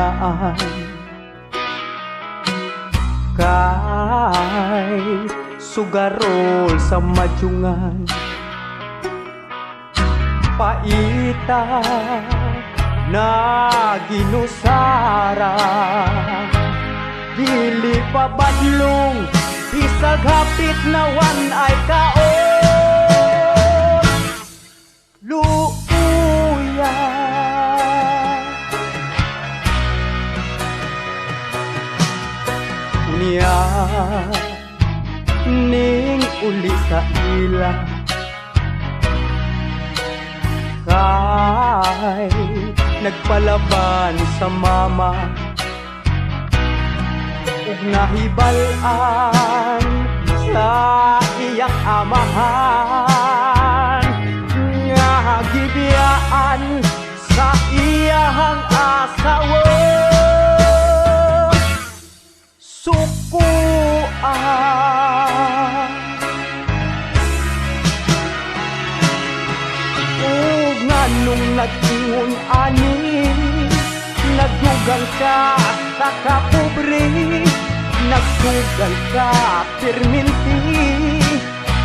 daan. Kay sugarol sa madyungan, paita na ginusara, dili pa badlong bisag hapit na wan ay kaon. Luuya niya ning uli sa ila, kay nagpalaban sa mama ug nahibal-an sa iyang amahan, nga gibiyaan sa iyang asawa. Sukuan ug nganong nag-ingon ani, nagdugang ka sa kapobre, nagdugang ka perminti,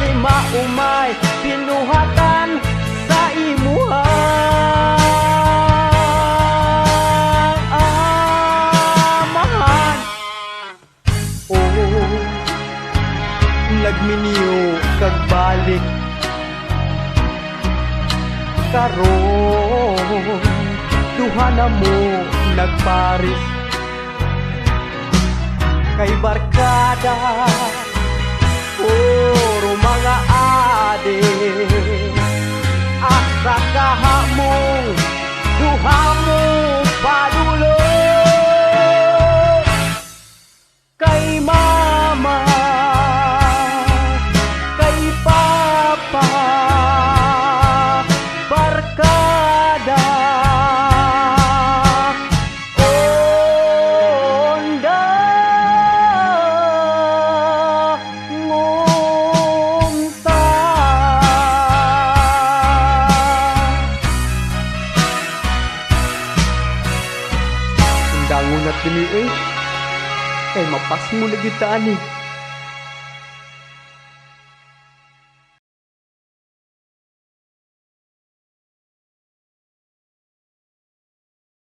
kay maumay pinuhatan sa imuhang amahan. Oh, nagminiyo kagbalik karon, duha na mo nagparis, kay barkada puro mga ade, asa kahamong duha mo padulo, kay mama kay papa barkada. Dangon at dini kay mapas mo lagi taan